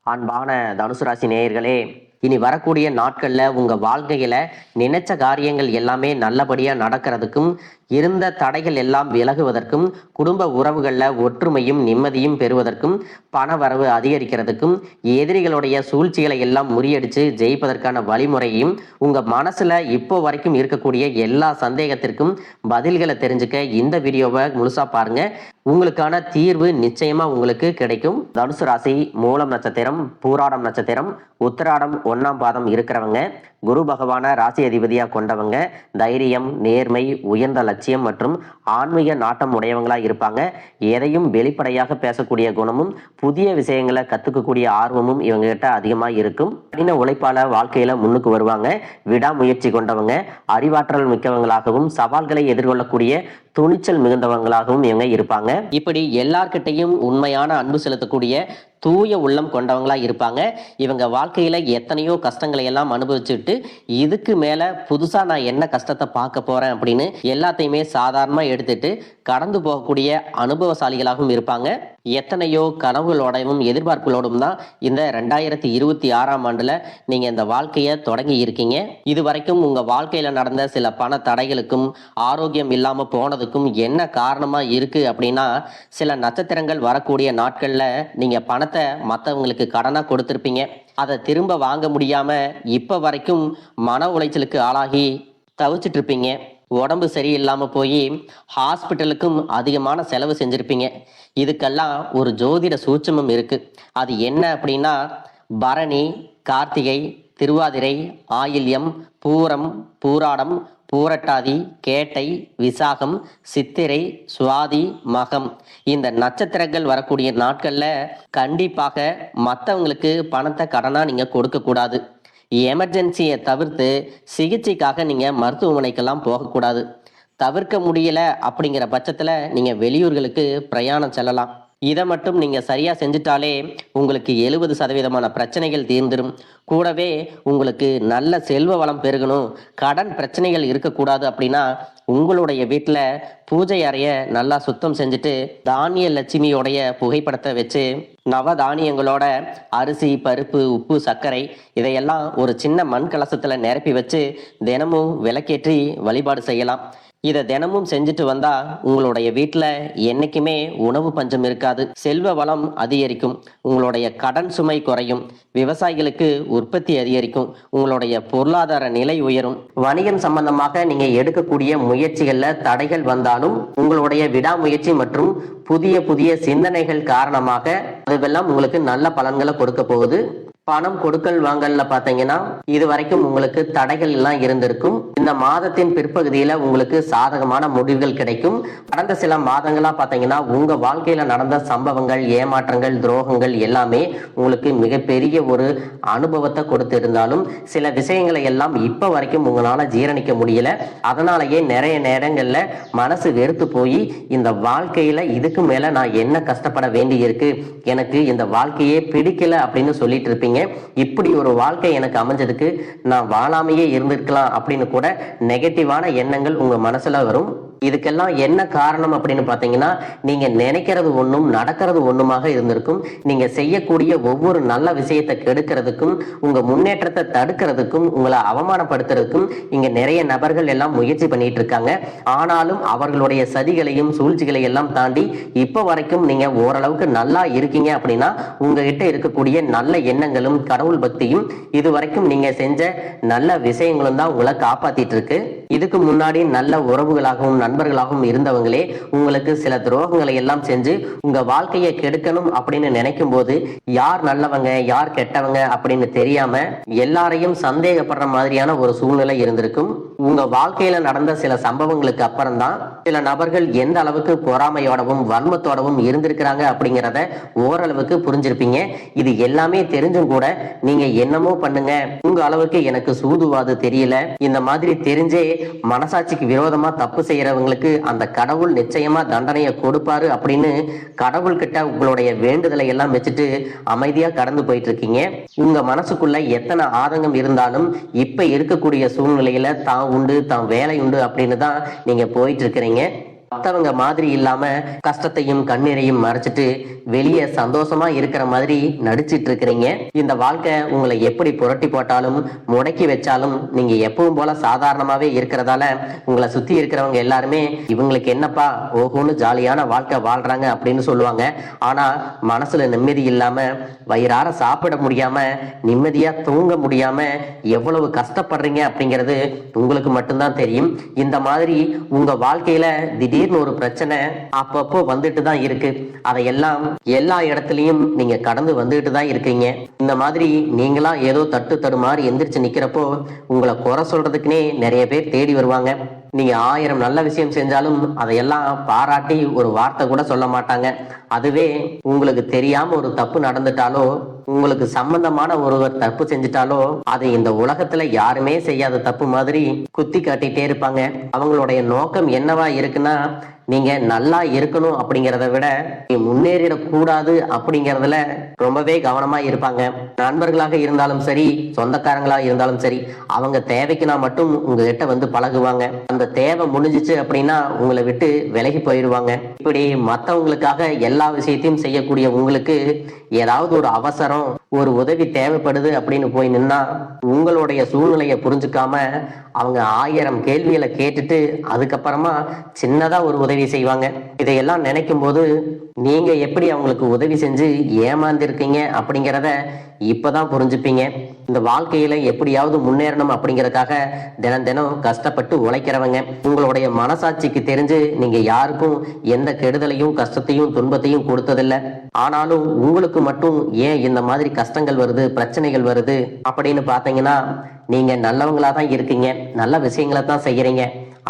அன்பான தனுசு ராசி நேயர்களே, இனி வரக்கூடிய நாட்கள்ல உங்க வாழ்க்கையில நினைச்ச காரியங்கள் எல்லாமே நல்லபடியா நடக்கிறதுக்கும், இருந்த தடைகள் எல்லாம் விலகுவதற்கும், குடும்ப உறவுகள்ல ஒற்றுமையும் நிம்மதியும் பெறுவதற்கும், பண வரவு அதிகரிக்கிறதுக்கும், எதிரிகளுடைய சூழ்ச்சிகளை எல்லாம் முறியடிச்சு ஜெயிப்பதற்கான வழிமுறையும் உங்க மனசுல இப்போ வரைக்கும் இருக்கக்கூடிய எல்லா சந்தேகத்திற்கும் பதில்களை தெரிஞ்சுக்க இந்த வீடியோவை முழுசா பாருங்க. உங்களுக்கான தீர்வு நிச்சயமா உங்களுக்கு கிடைக்கும். தனுசு ராசி மூலம் நட்சத்திரம், பூராடம் நட்சத்திரம், உத்திராடம் 1ஆம் பாதம் இருக்கிறவங்க, குரு பகவான ராசி அதிபதியா கொண்டவங்க, தைரியம், நேர்மை, உயர்ந்த லட்சியம் மற்றும் ஆன்மீக நாட்டம் உடையவங்களா இருப்பாங்க. எதையும் வெளிப்படையாக பேசக்கூடிய குணமும், புதிய விஷயங்களை கத்துக்கக்கூடிய ஆர்வமும் இவங்க கிட்ட அதிகமா இருக்கும். கடின உழைப்பால வாழ்க்கையில முன்னுக்கு வருவாங்க. விடாமுயற்சி கொண்டவங்க, அறிவாற்றல் மிக்கவங்களாகவும், சவால்களை எதிர்கொள்ளக்கூடிய துணிச்சல் மிகுந்தவங்களாகவும் இவங்க இருப்பாங்க. இப்படி எல்லார்கிட்டையும் உண்மையான அன்பு செலுத்தக்கூடிய தூய உள்ளம் கொண்டவங்களா இருப்பாங்க. இவங்க வாழ்க்கையில எத்தனையோ கஷ்டங்களை எல்லாம் அனுபவிச்சுட்டு இதுக்கு மேல புதுசா நான் என்ன கஷ்டத்தை பார்க்க போறேன் அப்படின்னு எல்லாத்தையுமே சாதாரணமா எடுத்துட்டு கடந்து போகக்கூடிய அனுபவசாலிகளாகவும் இருப்பாங்க. எத்தனையோ கனவுகளோடவும் எதிர்பார்ப்புகளோடும் தான் இந்த 2026ஆம் ஆண்டுல நீங்க இந்த வாழ்க்கையை தொடங்கி இருக்கீங்க. இது வரைக்கும் உங்க வாழ்க்கையில நடந்த சில பண தடைகளுக்கும், ஆரோக்கியம் இல்லாம போனதுக்கும் என்ன காரணமா இருக்கு அப்படின்னா, சில நட்சத்திரங்கள் வரக்கூடிய நாட்கள்ல நீங்க பணத்தை மற்றவங்களுக்கு கடனா கொடுத்திருப்பீங்க. அதை திரும்ப வாங்க முடியாம இப்ப வரைக்கும் மன உளைச்சலுக்கு ஆளாகி தவிச்சிட்டு இருப்பீங்க. உடம்பு சரியில்லாம போய் ஹாஸ்பிட்டலுக்கும் அதிகமான செலவு செஞ்சிருப்பீங்க. இதுக்கெல்லாம் ஒரு ஜோதிட சூட்சமம் இருக்கு. அது என்ன அப்படின்னா, பரணி, கார்த்திகை, திருவாதிரை, ஆயில்யம், பூரம், பூராடம், பூரட்டாதி, கேட்டை, விசாகம், சித்திரை, சுவாதி, மகம் இந்த நட்சத்திரங்கள் வரக்கூடிய நாட்கள்ல கண்டிப்பாக மற்றவங்களுக்கு பணத்தை கடனா நீங்க கொடுக்க கூடாது. எமர்ஜென்சியை தவிர்த்து சிகிச்சைக்காக நீங்க மருத்துவமனைக்கெல்லாம் போகக்கூடாது. தவிர்க்க முடியல அப்படிங்கிற பட்சத்துல நீங்க வெளியூர்களுக்கு பிரயாணம் செல்லலாம். இதை மட்டும் நீங்க சரியா செஞ்சுட்டாலே உங்களுக்கு 70% பிரச்சனைகள் தீர்ந்துடும். கூடவே உங்களுக்கு நல்ல செல்வ வளம் பெருகணும், கடன் பிரச்சனைகள் இருக்கக்கூடாது அப்படின்னா உங்களுடைய வீட்டில் பூஜை அறைய நல்லா சுத்தம் செஞ்சுட்டு தானிய லட்சுமியோடைய புகைப்படத்தை வச்சு நவதானியங்களோட அரிசி, பருப்பு, உப்பு, சர்க்கரை இதையெல்லாம் ஒரு சின்ன மண் கலசத்துல நிரப்பி வச்சு தினமும் விளக்கேற்றி வழிபாடு செய்யலாம். இதை தினமும் செஞ்சுட்டு வந்தா உங்களுடைய வீட்டில் என்னைக்குமே உணவு பஞ்சம் இருக்காது, செல்வ வளம் அதிகரிக்கும், உங்களுடைய கடன் சுமை குறையும், விவசாயிகளுக்கு உற்பத்தி அதிகரிக்கும், உங்களுடைய பொருளாதார நிலை உயரும். வணிகம் சம்பந்தமாக நீங்க எடுக்கக்கூடிய முயற்சிகள்ல தடைகள் வந்தாலும் உங்களுடைய விடாமுயற்சி மற்றும் புதிய புதிய சிந்தனைகள் காரணமாக அதுவெல்லாம் உங்களுக்கு நல்ல பலன்களை கொடுக்க போகுது. பணம் கொடுக்கல் வாங்கல்ல பாத்தீங்கன்னா இது வரைக்கும் உங்களுக்கு தடைகள் எல்லாம் இருந்திருக்கும். இந்த மாதத்தின் பிற்பகுதியில உங்களுக்கு சாதகமான முடிவுகள் கிடைக்கும். கடந்த சில மாதங்களா பாத்தீங்கன்னா உங்க வாழ்க்கையில நடந்த சம்பவங்கள், ஏமாற்றங்கள், துரோகங்கள் எல்லாமே உங்களுக்கு மிகப்பெரிய ஒரு அனுபவத்தை கொடுத்து இருந்தாலும் சில விஷயங்களை எல்லாம் இப்ப வரைக்கும் உங்களால ஜீரணிக்க முடியல. அதனாலயே நிறைய நேரங்கள்ல மனசு வெறுத்து போய் இந்த வாழ்க்கையில இதுக்கு மேல நான் என்ன கஷ்டப்பட வேண்டி இருக்கு, எனக்கு இந்த வாழ்க்கையே பிடிக்கல அப்படின்னு சொல்லிட்டு இருப்பீங்க. இப்படி ஒரு வாழ்க்கை எனக்கு அமைஞ்சதுக்கு நான் வாழாமையே இருந்திருக்கலாம் அப்படின்னு கூட நெகட்டிவான எண்ணங்கள் உங்க மனசுல வரும். இதுக்கெல்லாம் என்ன காரணம் அப்படின்னு பாத்தீங்கன்னா, நீங்க நினைக்கிறது ஒண்ணும் நடக்கிறது ஒண்ணுமாக இருந்திருக்கும். நீங்க செய்யக்கூடிய ஒவ்வொரு நல்ல விஷயத்தை கெடுக்கிறதுக்கும், உங்க முன்னேற்றத்தை தடுக்கிறதுக்கும், உங்களை அவமானப்படுத்துறதுக்கும் இங்க நிறைய நபர்கள் எல்லாம் முயற்சி பண்ணிட்டு இருக்காங்க. ஆனாலும் அவர்களுடைய சதிகளையும் சூழ்ச்சிகளை எல்லாம் தாண்டி இப்ப வரைக்கும் நீங்க ஓரளவுக்கு நல்லா இருக்கீங்க அப்படின்னா உங்ககிட்ட இருக்கக்கூடிய நல்ல எண்ணங்களும் கடவுள் பக்தியும் இது வரைக்கும் நீங்க செஞ்ச நல்ல விஷயங்களும் தான் உங்களை காப்பாத்திட்டு இருக்கு. இதுக்கு முன்னாடி நல்ல உறவுகளாகவும் நண்பர்களாகவும் இருந்தவங்களே உங்களுக்கு சில துரோகங்களை எல்லாம் செஞ்சு உங்க வாழ்க்கையை கெடுக்கணும் அப்படின்னு நினைக்கும் போது யார் நல்லவங்க யார் கெட்டவங்க அப்படின்னு தெரியாம எல்லாரையும் சந்தேகப்படுற மாதிரியான ஒரு சூழ்நிலை இருந்திருக்கும். உங்க வாழ்க்கையில நடந்த சில சம்பவங்களுக்கு அப்புறம் தான் சில நபர்கள் எந்த அளவுக்கு பொறாமையோடவும் வன்மத்தோடவும் இருந்திருக்கிறாங்க அப்படிங்கிறத ஓரளவுக்கு புரிஞ்சிருப்பீங்க. இது எல்லாமே தெரிஞ்சும் கூட நீங்க என்னமோ பண்ணுங்க, உங்க அளவுக்கு எனக்கு சூதுவாது தெரியல, இந்த மாதிரி தெரிஞ்சே மனசாட்சிக்கு விரோதமா தப்பு செய்யறவங்களுக்கு அந்த கடவுள் நிச்சயமா தண்டனையை கொடுப்பாரு அப்படின்னு கடவுள் கிட்ட உங்களுடைய வேண்டுதலை எல்லாம் வச்சுட்டு அமைதியா கடந்து போயிட்டு இருக்கீங்க. உங்க மனசுக்குள்ள எத்தனை ஆதங்கம் இருந்தாலும் இப்ப இருக்கக்கூடிய சூழ்நிலையில தான் உண்டு தான் வேலை உண்டு அப்படின்னு தான் நீங்க போயிட்டு இருக்கிறீங்க. மற்றவங்க மாதிரி இல்லாம கஷ்டத்தையும் கண்ணீரையும் மறைச்சிட்டு வெளியே சந்தோஷமா இருக்கிற மாதிரி நடிச்சிட்டு இருக்கிறீங்க. இந்த வாழ்க்கை உங்களை எப்படி புரட்டி போட்டாலும் முடக்கி வச்சாலும் நீங்க எப்பவும் போல சாதாரணமாவே இருக்கிறதால உங்களை சுத்தி இருக்கிறவங்க எல்லாருமே இவங்களுக்கு என்னப்பா ஓஹோன்னு ஜாலியான வாழ்க்கை வாழ்றாங்க அப்படின்னு சொல்லுவாங்க. ஆனா மனசுல நிம்மதி இல்லாம வயிறார சாப்பிட முடியாம நிம்மதியா தூங்க முடியாம எவ்வளவு கஷ்டப்படுறீங்க அப்படிங்கிறது உங்களுக்கு மட்டும்தான் தெரியும். இந்த மாதிரி உங்க வாழ்க்கையில திடீர்னு ஒரு பிரச்சனை அப்பப்போ வந்துட்டு தான் இருக்கு. அதையெல்லாம் எல்லா இடத்துலயும் நீங்க கடந்து வந்துட்டு தான் இருக்கீங்க. இந்த மாதிரி நீங்களா ஏதோ தட்டு தடுமாறி எந்திரிச்சு நிக்கிறப்போ உங்களை குறை சொல்றதுக்குன்னே நிறைய பேர் தேடி வருவாங்க. நீங்க 1000 நல்ல விஷயம் செஞ்சாலும் அதையெல்லாம் பாராட்டி ஒரு வார்த்தை கூட சொல்ல மாட்டாங்க. அதுவே உங்களுக்கு தெரியாம ஒரு தப்பு நடந்துட்டாலோ உங்களுக்கு சம்பந்தமான ஒருவர் தப்பு செஞ்சுட்டாலோ அது இந்த உலகத்துல யாருமே செய்யாத தப்பு மாதிரி குத்தி காட்டிட்டே இருப்பாங்க. அவங்களுடைய நோக்கம் என்னவா இருக்குன்னா நீங்க நல்லா இருக்கணும் அப்படிங்கிறத விட முன்னேறிடக்கூடாது அப்படிங்கறதுல ரொம்பவே கவனமா இருப்பாங்க. நண்பர்களாக இருந்தாலும் சரி, சொந்தக்காரங்களாக இருந்தாலும் சரி, அவங்க தேவைக்குனா மட்டும் உங்ககிட்ட வந்து பழகுவாங்க. அந்த தேவை முடிஞ்சிச்சு அப்படின்னா உங்களை விட்டு விலகி போயிடுவாங்க. இப்படி மற்றவங்களுக்காக எல்லா விஷயத்தையும் செய்யக்கூடிய உங்களுக்கு ஏதாவது ஒரு அவசரம், ஒரு உதவி தேவைப்படுது அப்படின்னு போய் நின்னா உங்களுடைய சூழ்நிலையை புரிஞ்சுக்காம அவங்க 1000 கேள்விகளை கேட்டுட்டு அதுக்கப்புறமா சின்னதா ஒரு உதவி செய்வாங்க. இதையெல்லாம் நினைக்கும் போது நீங்க எப்படி அவங்களுக்கு உதவி செஞ்சு ஏமாந்திருக்கீங்க அப்படிங்கிறத இப்பதான் புரிஞ்சுப்பீங்க. இந்த வாழ்க்கையில எப்படியாவது முன்னேறணும் அப்படிங்கறதுக்காக தினம் தினம் கஷ்டப்பட்டு உழைக்கிறவங்க. உங்களுடைய மனசாட்சிக்கு தெரிஞ்சு நீங்க யாருக்கும் எந்த கெடுதலையும் கஷ்டத்தையும் துன்பத்தையும் கொடுத்ததில்லை. ஆனாலும் உங்களுக்கு மட்டும் ஏன் இந்த மாதிரி கஷ்டங்கள் வருது, பிரச்சனைகள் வருது அப்படின்னு பாத்தீங்கன்னா நீங்க நல்லவங்களா தான் இருக்கீங்க, நல்ல விஷயங்களை தான் செய்யறீங்க.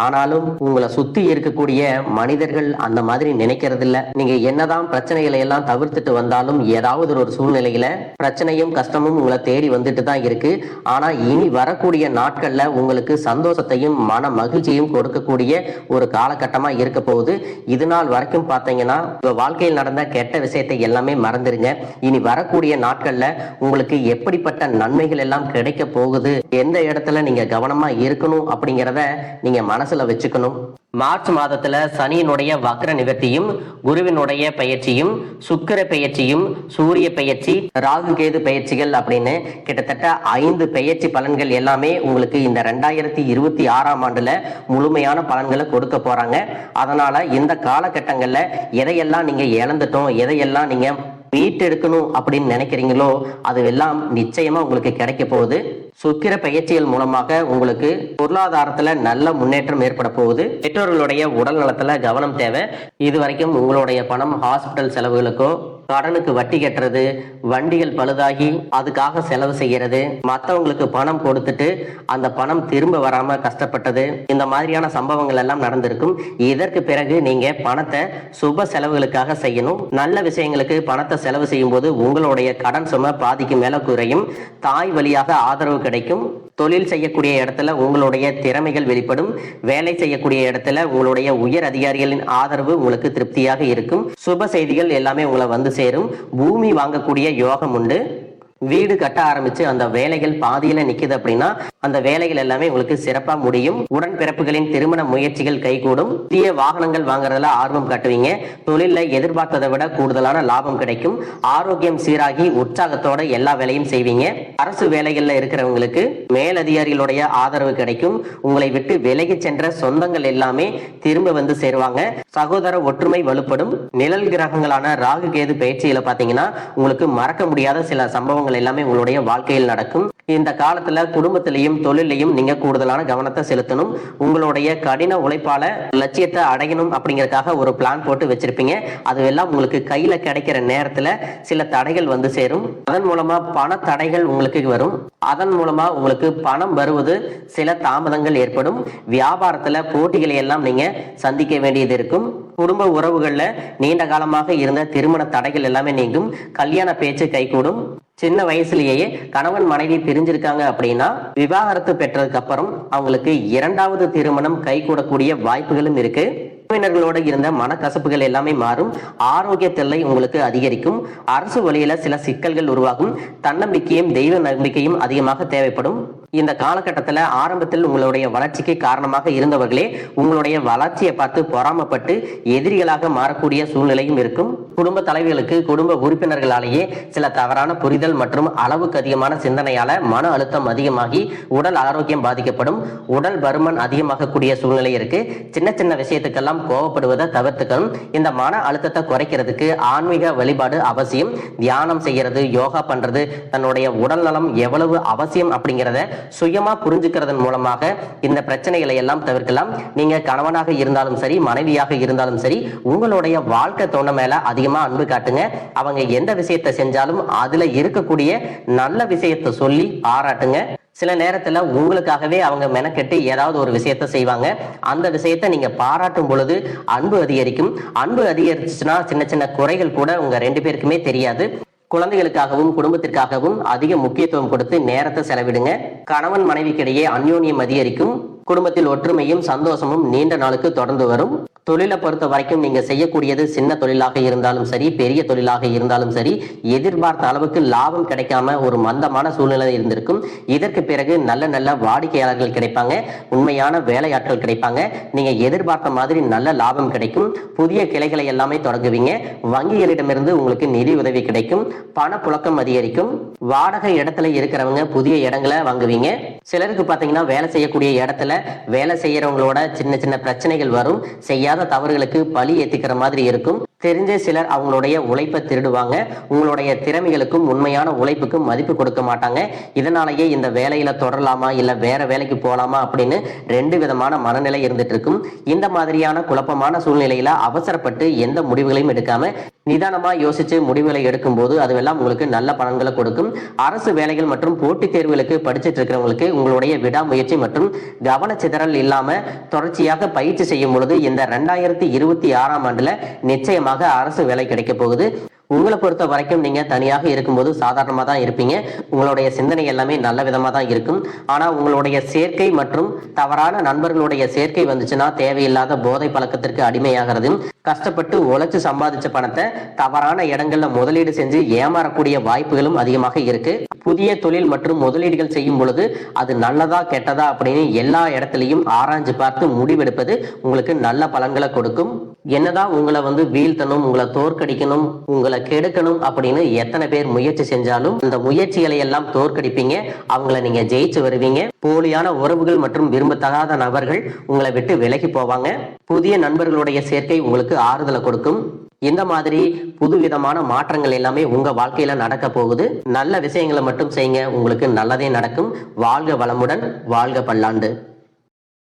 ஆனாலும் உங்களை சுத்தி இருக்கக்கூடிய மனிதர்கள் அந்த மாதிரி நினைக்கிறது இல்ல. நீங்க என்னதான் பிரச்சனைகளை எல்லாம் தவிர்த்துட்டு வந்தாலும் ஏதாவது ஒரு சூழ்நிலையில பிரச்சனையும் கஷ்டமும் உங்களை தேடி வந்துட்டு தான் இருக்கு. ஆனா இனி வரக்கூடிய நாட்கள்ல உங்களுக்கு சந்தோஷத்தையும் மன மகிழ்ச்சியும் கொடுக்கக்கூடிய ஒரு காலகட்டமா இருக்க போகுது. இது நாள் வரைக்கும் பாத்தீங்கன்னா உங்க வாழ்க்கையில் நடந்த கெட்ட விஷயத்தை எல்லாமே மறந்துருங்க. இனி வரக்கூடிய நாட்கள்ல உங்களுக்கு எப்படிப்பட்ட நன்மைகள் எல்லாம் கிடைக்க போகுது, எந்த இடத்துல நீங்க கவனமா இருக்கணும் அப்படிங்கிறத நீங்க மனசுல வச்சுக்கணும். மார்ச் மாதத்துல சனியினுடைய வக்ர நிவர்த்தியும், குருவினுடைய பயிற்சியும், சுக்கிர பயிற்சியும், சூரிய பயிற்சி, ராகு கேது பயிற்சிகள் அப்படின்னு கிட்டத்தட்ட 5 பயிற்சி பலன்கள் எல்லாமே உங்களுக்கு இந்த 2026ஆம் ஆண்டுல முழுமையான பலன்களை கொடுக்க போறாங்க. அதனால இந்த காலகட்டங்கள்ல எதையெல்லாம் நீங்க இழந்துட்டோம், எதையெல்லாம் நீங்க மீட்டெடுக்கணும் அப்படின்னு நினைக்கிறீங்களோ அதுவெல்லாம் நிச்சயமா உங்களுக்கு கிடைக்க போகுது. சுக்கிர பயிற்சிகள் மூலமாக உங்களுக்கு பொருளாதாரத்துல நல்ல முன்னேற்றம் ஏற்பட போகுது. பெற்றோர்களுடைய உடல் நலத்துல கவனம் தேவை. இது வரைக்கும் உங்களுடைய பணம் ஹாஸ்பிட்டல் செலவுகளுக்கோ, கடனுக்கு வட்டி கட்டுறது, வண்டிகள் பழுதாகி அதுக்காக செலவு செய்யறது, மற்றவங்களுக்கு பணம் கொடுத்துட்டு அந்த பணம் திரும்ப வராம கஷ்டப்பட்டது, இந்த மாதிரியான சம்பவங்கள் எல்லாம் நடந்திருக்கும். இதற்கு பிறகு நீங்க பணத்தை சுப செலவுகளுக்காக செய்யணும். நல்ல விஷயங்களுக்கு பணத்தை செலவு செய்யும் போது உங்களுடைய கடன் சுமை பாதிக்கு மேல குறையும். தாய் வழியாக ஆதரவு கிடைக்கும். தொழில் செய்யக்கூடிய இடத்துல உங்களுடைய திறமைகள் வெளிப்படும். வேலை செய்யக்கூடிய இடத்துல உங்களுடைய உயர் அதிகாரிகளின் ஆதரவு உங்களுக்கு திருப்தியாக இருக்கும். சுப செய்திகள் எல்லாமே உங்களை வந்து சேரும். பூமி வாங்கக்கூடிய யோகம் உண்டு. வீடு கட்ட ஆரம்பிச்சு அந்த வேலைகள் பாதியில நிக்குது அப்படின்னா அந்த வேலைகள் எல்லாமே உங்களுக்கு சிறப்பா முடியும். உடன்பிறப்புகளின் திருமண முயற்சிகள் கைகூடும். புதிய வாகனங்கள் வாங்குறதுல ஆர்வம் காட்டுவீங்க. தொழில எதிர்பார்த்ததை விட கூடுதலான லாபம் கிடைக்கும். ஆரோக்கியம் சீராகி உற்சாகத்தோட எல்லா வேலையும் செய்வீங்க. அரசு வேலைகள்ல இருக்கிறவங்களுக்கு மேலதிகாரிகளுடைய ஆதரவு கிடைக்கும். உங்களை விட்டு விலகி சென்ற சொந்தங்கள் எல்லாமே திரும்ப வந்து சேருவாங்க. சகோதர ஒற்றுமை வலுப்படும். நிழல் கிரகங்களான ராகு கேது பயிற்சியில பாத்தீங்கன்னா உங்களுக்கு மறக்க முடியாத சில சம்பவங்கள் எல்லாமே உங்களுடைய வாழ்க்கையில் நடக்கும். இந்த காலத்துல குடும்பத்திலையும் தொழிலையும் நீங்க கூடுதலான கவனத்தை செலுத்தணும். உங்களுடைய கடின உழைப்பால லட்சியத்தை அடையணும் அப்படிங்கறதுக்காக ஒரு பிளான் போட்டு வச்சிருப்பீங்க. அதுவெல்லாம் உங்களுக்கு கையில கிடைக்கிற நேரத்துல சில தடைகள் வந்து சேரும். அதன் மூலமா பண தடைகள் உங்களுக்கு வரும். அதன் மூலமா உங்களுக்கு பணம் வருவது சில தாமதங்கள் ஏற்படும். வியாபாரத்துல போட்டிகளை எல்லாம் நீங்க சந்திக்க வேண்டியது இருக்கும். குடும்ப உறவுகள்ல நீண்ட காலமாக இருந்த திருமண தடைகள் எல்லாமே நீங்கும். கல்யாண பேச்சு கைகூடும். சின்ன வயசுலயே கணவன் மனைவி பிரிஞ்சிருக்காங்க அப்படின்னா விவாகரத்து பெற்றதுக்கு அப்புறம் அவங்களுக்கு 2வது திருமணம் கைகூடக்கூடிய வாய்ப்புகளும் இருக்கு. உறவினர்களோட இருந்த மனக்கசப்புகள் எல்லாமே மாறும். ஆரோக்கிய தொல்லை உங்களுக்கு அதிகரிக்கும். அரசு வழியில சில சிக்கல்கள் உருவாகும். தன்னம்பிக்கையும் தெய்வ நம்பிக்கையும் அதிகமாக தேவைப்படும். இந்த காலகட்டத்தில் ஆரம்பத்தில் உங்களுடைய வளர்ச்சிக்கு காரணமாக இருந்தவர்களே உங்களுடைய வளர்ச்சியை பார்த்து பொறாமப்பட்டு எதிரிகளாக மாறக்கூடிய சூழ்நிலையும் இருக்கும். குடும்ப தலைவிகளுக்கு குடும்ப உறுப்பினர்களாலேயே சில தவறான புரிதல் மற்றும் அளவுக்கு அதிகமான சிந்தனையால மன அழுத்தம் அதிகமாகி உடல் ஆரோக்கியம் பாதிக்கப்படும். உடல் பருமன் அதிகமாகக்கூடிய சூழ்நிலை இருக்கு. சின்ன சின்ன விஷயத்துக்கெல்லாம் கோவப்படுவதை தவிர்த்துக்கணும். இந்த மன அழுத்தத்தை குறைக்கிறதுக்கு ஆன்மீக வழிபாடு அவசியம். தியானம் செய்யறது, யோகா பண்றது, தன்னுடைய உடல் நலம் எவ்வளவு அவசியம் அப்படிங்கிறத சுயமா புரிஞ்சுக்கிறதன் மூலமாக இந்த பிரச்சனைகளை எல்லாம் தவிர்க்கலாம். நீங்க கணவனாக இருந்தாலும் சரி, மனைவியாக இருந்தாலும் சரி, உங்களுடைய வாழ்க்கை துணை மேல அதிகமா அன்பு காட்டுங்க. அவங்க எந்த விஷயத்தை செஞ்சாலும் அதுல இருக்கக்கூடிய நல்ல விஷயத்தை சொல்லி பாராட்டுங்க. சில நேரத்துல உங்களுக்காகவே அவங்க மெனக்கெட்டு ஏதாவது ஒரு விஷயத்த செய்வாங்க. அந்த விஷயத்த நீங்க பாராட்டும் பொழுது அன்பு அதிகரிக்கும். அன்பு அதிகரிச்சுன்னா சின்ன சின்ன குறைகள் கூட உங்க 2 பேருக்குமே தெரியாது. குழந்தைகளுக்காகவும் குடும்பத்திற்காகவும் அதிக முக்கியத்துவம் கொடுத்து நேரத்தை செலவிடுங்க. கணவன் மனைவிக்கிடையே அந்யோன்யம் அதிகரிக்கும். குடும்பத்தில் ஒற்றுமையும் சந்தோஷமும் நீண்ட நாளுக்கு தொடர்ந்து வரும். தொழிலை பொறுத்த வரைக்கும் நீங்க செய்யக்கூடியது சின்ன தொழிலாக இருந்தாலும் சரி, பெரிய தொழிலாக இருந்தாலும் சரி, எதிர்பார்த்த அளவுக்கு லாபம் கிடைக்காம ஒரு மந்தமான சூழ்நிலை இருந்திருக்கும். இதற்கு பிறகு நல்ல நல்ல வாடிக்கையாளர்கள் கிடைப்பாங்க. உண்மையான வேலையாட்கள் கிடைப்பாங்க. நீங்க எதிர்பார்த்த மாதிரி நல்ல லாபம் கிடைக்கும். புதிய கிளைகளை எல்லாமே தொடங்குவீங்க. வங்கிகளிடமிருந்து உங்களுக்கு நிதி உதவி கிடைக்கும். பணப்புழக்கம் அதிகரிக்கும். வாடகை இடத்துல இருக்கிறவங்க புதிய இடங்களை வாங்குவீங்க. சிலருக்கு பாத்தீங்கன்னா வேலை செய்யக்கூடிய இடத்துல வேலை செய்யறவங்களோட சின்ன சின்ன பிரச்சனைகள் வரும். செய்யாத தவறுகளுக்கு பழி ஏத்திக்கிற மாதிரி இருக்கும். தெரிஞ்ச சிலர் அவங்களுடைய உழைப்பை திருடுவாங்க. உங்களுடைய திறமைகளுக்கும் உண்மையான உழைப்புக்கும் மதிப்பு கொடுக்க மாட்டாங்க. இதனாலேயே இந்த வேலையில தொடரலாமா இல்ல வேற வேலைக்கு போலாமா அப்படின்னு 2 விதமான மனநிலை இருந்துட்டு இருக்கும். இந்த மாதிரியான குழப்பமான சூழ்நிலையில அவசரப்பட்டு எந்த முடிவுகளையும் எடுக்காம நிதானமா யோசிச்சு முடிவுகளை எடுக்கும் போது அதுவெல்லாம் உங்களுக்கு நல்ல பலன்களை கொடுக்கும். அரசு வேலைகள் மற்றும் போட்டித் தேர்வுகளுக்கு படிச்சுட்டு இருக்கிறவங்களுக்கு உங்களுடைய விடாமுயற்சி மற்றும் கவனச்சிதறல் இல்லாம தொடர்ச்சியாக பயிற்சி செய்யும் பொழுது இந்த 2026ஆம் ஆண்டுல நிச்சயமாக அரசு வேலை கிடைக்க போகுது. உங்களை பொறுத்த வரைக்கும் நீங்க தனியாக இருக்கும்போது சாதாரணமா தான் இருப்பீங்க. உங்களுடைய சிந்தனை எல்லாமே நல்ல விதமா தான் இருக்கும். ஆனா உங்களுடைய சேர்க்கை மற்றும் தவறான நண்பர்களுடைய சேர்க்கை வந்துச்சுன்னா தேவையில்லாத போதை பழக்கத்திற்கு அடிமையாகிறதும், கஷ்டப்பட்டு உழைச்சு சம்பாதிச்ச பணத்தை தவறான இடங்கள்ல முதலீடு செஞ்சு ஏமாறக்கூடிய வாய்ப்புகளும் அதிகமாக இருக்கு. புதிய தொழில் மற்றும் முதலீடுகள் செய்யும் பொழுது அது நல்லதா கெட்டதா அப்படின்னு எல்லா இடத்துலையும் ஆராய்ஞ்சு பார்த்து முடிவெடுப்பது உங்களுக்கு நல்ல பலன்களை கொடுக்கும். என்னதான் உங்களை வீழ்த்தணும், உங்களை தோற்கடிக்கணும், உங்களை கெடுக்கணும் அப்படின்னு எத்தனை பேர் முயற்சி செஞ்சாலும் இந்த முயற்சிகளை எல்லாம் தோற்கடிப்பீங்க. அவங்கள நீங்க ஜெயிச்சு வருவீங்க. போலியான உறவுகள் மற்றும் விரும்பத்தகாத நபர்கள் உங்களை விட்டு விலகி போவாங்க. புதிய நண்பர்களுடைய சேர்க்கை உங்களுக்கு ஆறுதலை கொடுக்கும். இந்த மாதிரி புதுவிதமான மாற்றங்கள் எல்லாமே உங்க வாழ்க்கையில நடக்க போகுது. நல்ல விஷயங்களை மட்டும் செய்யுங்க. உங்களுக்கு நல்லதே நடக்கும். வாழ்க வளமுடன், வாழ்க பல்லாண்டு.